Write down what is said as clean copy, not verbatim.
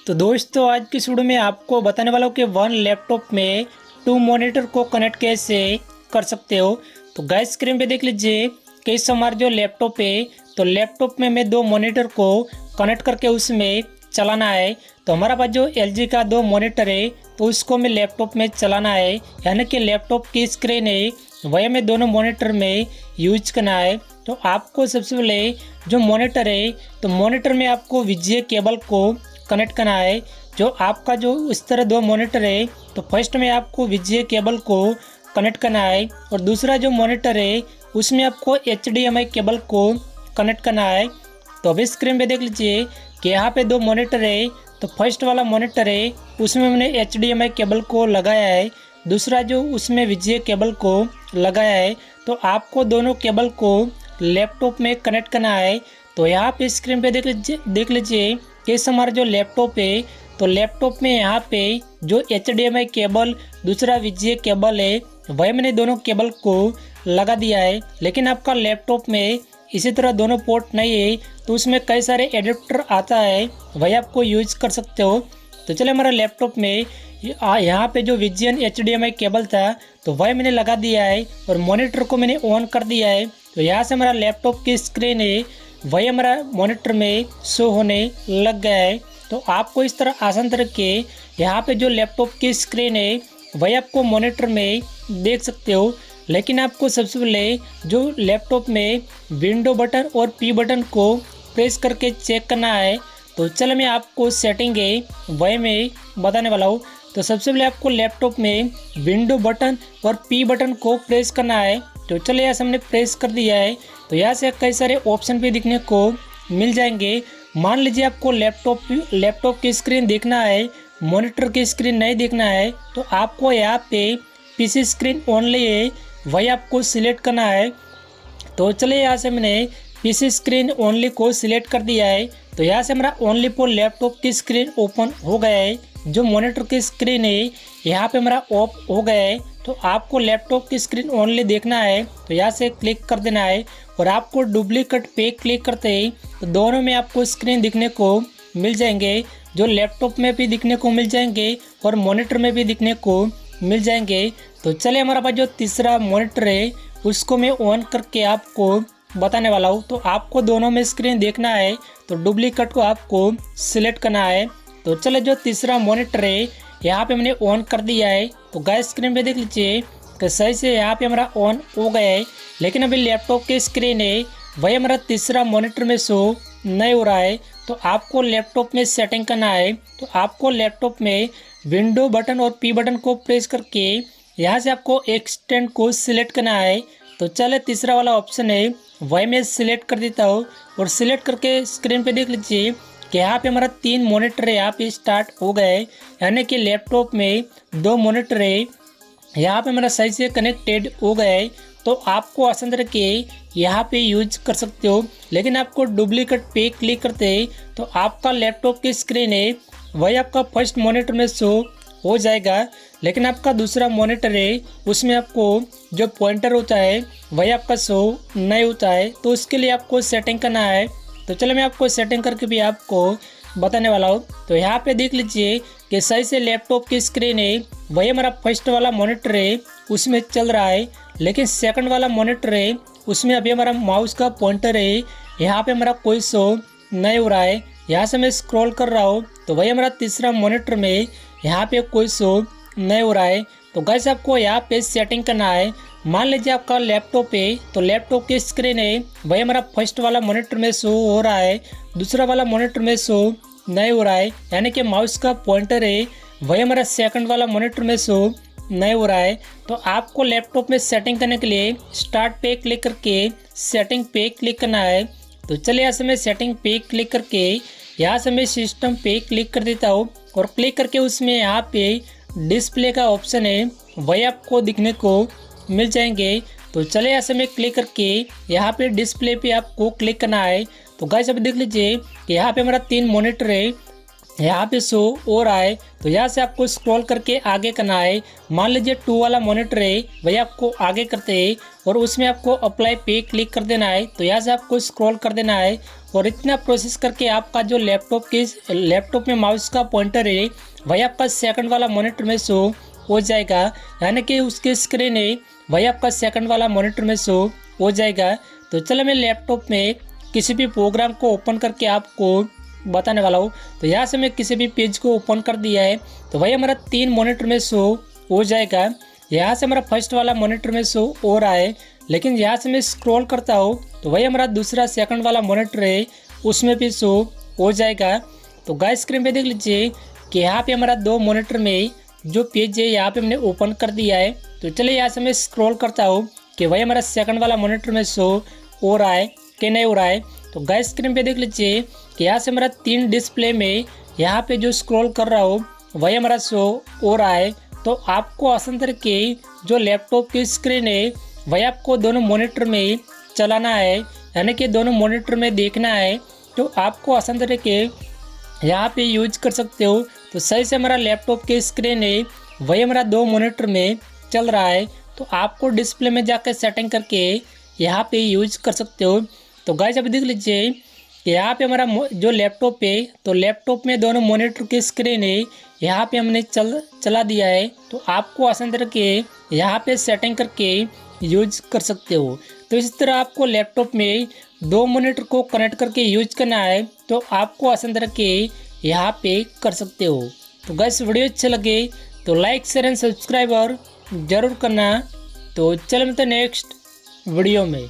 तो दोस्तों आज की इस वीडियो में आपको बताने वाला हूँ कि वन लैपटॉप में टू मॉनिटर को कनेक्ट कैसे कर सकते हो। तो गाइस स्क्रीन पे देख लीजिए कि इस हमारा जो लैपटॉप है तो लैपटॉप में मैं दो मॉनिटर को कनेक्ट करके उसमें चलाना है। तो हमारा पास जो LG का दो मॉनिटर है तो उसको मैं लैपटॉप में चलाना है, यानी कि लैपटॉप की स्क्रीन है वह हमें दोनों मॉनिटर में यूज करना है। तो आपको सबसे पहले जो मॉनिटर है तो मॉनिटर में आपको VGA केबल को कनेक्ट करना है। जो आपका जो इस तरह दो मॉनिटर है तो फर्स्ट में आपको VGA केबल को कनेक्ट करना है और दूसरा जो मॉनिटर है उसमें आपको HDMI केबल को कनेक्ट करना है। तो अभी स्क्रीन पे देख लीजिए कि यहाँ पे दो मॉनिटर है। तो फर्स्ट वाला मॉनिटर है उसमें मैंने HDMI केबल को लगाया है, दूसरा जो उसमें VGA केबल को लगाया है। तो आपको दोनों केबल को लैपटॉप में कनेक्ट करना है। तो यहाँ पे स्क्रीन पे देख लीजिए कि इस हमारा जो लैपटॉप है तो लैपटॉप में यहाँ पे जो HDMI केबल दूसरा VGA केबल है वह मैंने दोनों केबल को लगा दिया है। लेकिन आपका लैपटॉप में इसी तरह दोनों पोर्ट नहीं है तो उसमें कई सारे एडेप्टर आता है, वही आपको यूज कर सकते हो। तो चलिए हमारा लैपटॉप में यहाँ पे जो VGA HDMI केबल था तो वह मैंने लगा दिया है और मॉनिटर को मैंने ऑन कर दिया है। तो यहाँ से हमारा लैपटॉप की स्क्रीन है वही हमारा मॉनिटर में शो होने लग गया है। तो आपको इस तरह आसान तरीके यहाँ पे जो लैपटॉप की स्क्रीन है वही आपको मॉनिटर में देख सकते हो। लेकिन आपको सबसे पहले जो लैपटॉप में विंडो बटन और P बटन को प्रेस करके चेक करना है। तो चलो मैं आपको सेटिंग है वही मैं बताने वाला हूँ। तो सबसे पहले आपको लैपटॉप में विंडो बटन और P बटन को प्रेस करना है। तो चलिए यहाँ से हमने प्रेस कर दिया है। तो यहाँ से कई सारे ऑप्शन भी दिखने को मिल जाएंगे। मान लीजिए आपको लैपटॉप की स्क्रीन देखना है, मॉनिटर की स्क्रीन नहीं देखना है, तो आपको यहाँ पे PC स्क्रीन ओनली है वही आपको सिलेक्ट करना है। तो चलिए यहाँ से मैंने PC स्क्रीन ओनली को सिलेक्ट कर दिया है। तो यहाँ से हमारा ओनली फॉर लैपटॉप की स्क्रीन ओपन हो गया है। जो मॉनिटर की स्क्रीन है यहाँ पे हमारा ऑफ हो गया है। तो आपको लैपटॉप की स्क्रीन ओनली देखना है तो यहाँ से क्लिक कर देना है और आपको डुप्लीकेट पे क्लिक करते ही तो दोनों में आपको स्क्रीन दिखने को मिल जाएंगे। जो लैपटॉप में भी दिखने को मिल जाएंगे और मॉनिटर में भी दिखने को मिल जाएंगे। तो चलिए हमारा पास जो तीसरा मॉनिटर है उसको मैं ऑन करके आपको बताने वाला हूँ। तो आपको दोनों में स्क्रीन देखना है तो डुप्लीकेट को आपको सिलेक्ट करना है। तो चले जो तीसरा मॉनिटर है यहाँ पे मैंने ऑन कर दिया है। तो गाइस स्क्रीन पे देख लीजिए कि सही से यहाँ पे हमारा ऑन हो गया है। लेकिन अभी लैपटॉप की स्क्रीन है वही हमारा तीसरा मॉनिटर में शो नहीं हो रहा है। तो आपको लैपटॉप में सेटिंग करना है। तो आपको लैपटॉप में विंडो बटन और P बटन को प्रेस करके यहाँ से आपको एक्सटेंड को सिलेक्ट करना है। तो चले तीसरा वाला ऑप्शन है वही मैं सिलेक्ट कर देता हूँ और सिलेक्ट करके स्क्रीन पे देख लीजिए कि यहाँ पे हमारा 3 मॉनिटर है यहाँ पे स्टार्ट हो गए, यानी कि लैपटॉप में 2 मॉनिटर है यहाँ पे हमारा सही से कनेक्टेड हो गए। तो आपको आसान तरीके यहाँ पे यूज कर सकते हो। लेकिन आपको डुप्लीकेट पे क्लिक करते तो आपका लैपटॉप की स्क्रीन है वही आपका फर्स्ट मॉनिटर में शो हो जाएगा। लेकिन आपका दूसरा मॉनिटर है उसमें आपको जो पॉइंटर होता है वही आपका शो नहीं होता है। तो उसके लिए आपको सेटिंग करना है। तो चलो मैं आपको सेटिंग करके भी आपको बताने वाला हूँ। तो यहाँ पे देख लीजिए कि सही से लैपटॉप की स्क्रीन है वही हमारा फर्स्ट वाला मॉनिटर है उसमें चल रहा है। लेकिन सेकंड वाला मॉनिटर है उसमें अभी हमारा माउस का पॉइंटर है यहाँ पे हमारा कोई शो नहीं हो रहा है। यहाँ से मैं स्क्रॉल कर रहा हूँ तो वही हमारा तीसरा मॉनिटर में यहाँ पे कोई शो नहीं हो रहा है। तो गाइस आपको यहाँ पे सेटिंग करना है। मान लीजिए आपका लैपटॉप है तो लैपटॉप की स्क्रीन है वही हमारा फर्स्ट वाला मॉनिटर में शो हो रहा है, दूसरा वाला मॉनिटर में शो नहीं हो रहा है, यानी कि माउस का पॉइंटर है वही हमारा सेकंड वाला मॉनिटर में शो नहीं हो रहा है। तो आपको लैपटॉप में सेटिंग करने के लिए स्टार्ट पे क्लिक करके सेटिंग पे क्लिक करना है। तो चलिए यहाँ से मैं सेटिंग पे क्लिक करके यहाँ से मैं सिस्टम पे क्लिक कर देता हूँ और क्लिक करके उसमें यहाँ पे डिस्प्ले का ऑप्शन है वही आपको दिखने को मिल जाएंगे। तो चलिए यहाँ से मैं क्लिक करके यहाँ पे डिस्प्ले पे आपको क्लिक करना है। तो गाइस अभी देख लीजिए कि यहाँ पे हमारा 3 मॉनिटर है यहाँ पे शो हो रहा है। तो यहाँ से आपको स्क्रॉल करके आगे करना है। मान लीजिए 2 वाला मॉनिटर है, वही आपको आगे करते हैं और उसमें आपको अप्लाई पे क्लिक कर देना है। तो यहाँ से आपको स्क्रॉल कर देना है और इतना प्रोसेस करके आपका जो लैपटॉप में माउस का पॉइंटर है वही आपका सेकंड वाला मॉनिटर में शो हो जाएगा, यानी कि उसके स्क्रीन है वही आपका सेकंड वाला मॉनिटर में शो हो जाएगा। तो चलो मैं लैपटॉप में किसी भी प्रोग्राम को ओपन करके आपको बताने वाला हूँ। तो यहाँ से मैं किसी भी पेज को ओपन कर दिया है, तो वही हमारा 3 मॉनिटर में शो हो जाएगा। यहाँ से हमारा फर्स्ट वाला मॉनिटर में शो हो रहा है, लेकिन यहाँ से मैं स्क्रॉल करता हूँ तो वही हमारा दूसरा सेकंड वाला मॉनिटर है उसमें भी शो हो जाएगा। तो गाइस स्क्रीन पे देख लीजिए कि यहाँ पे हमारा 2 मॉनिटर में जो पेज है यहाँ पे हमने ओपन कर दिया है। तो चलिए यहाँ से मैं स्क्रॉल करता हूँ कि वही हमारा सेकंड वाला मॉनिटर में शो हो रहा है कि नहीं हो रहा है। तो गाइस स्क्रीन पे देख लीजिए कि यहाँ से हमारा 3 डिस्प्ले में यहाँ पे जो स्क्रॉल कर रहा हूँ वही हमारा शो हो रहा है। तो आपको आसान तरीके जो लैपटॉप की स्क्रीन है वही आपको दोनों मॉनिटर में चलाना है, यानी कि दोनों मॉनिटर में देखना है। तो आपको आसान तरीके यहाँ पे यूज कर सकते हो। तो सही से हमारा लैपटॉप की स्क्रीन है वही हमारा 2 मॉनिटर में चल रहा है। तो आपको डिस्प्ले में जाकर सेटिंग करके यहाँ पे यूज कर सकते हो। तो गाइस अभी देख लीजिए कि यहाँ पे हमारा जो लैपटॉप है तो लैपटॉप में दोनों मॉनिटर की स्क्रीन है यहाँ पे हमने चला दिया है। तो आपको आसान तरीके यहाँ पे सेटिंग करके यूज कर सकते हो। तो इस तरह आपको लैपटॉप में 2 मॉनिटर को कनेक्ट करके यूज करना है, तो आपको आसान तरीके यहाँ पे कर सकते हो। तो गाइस वीडियो अच्छे लगे तो लाइक शेयर एंड सब्सक्राइब जरूर करना। तो चलो मिलते हैं नेक्स्ट वीडियो में।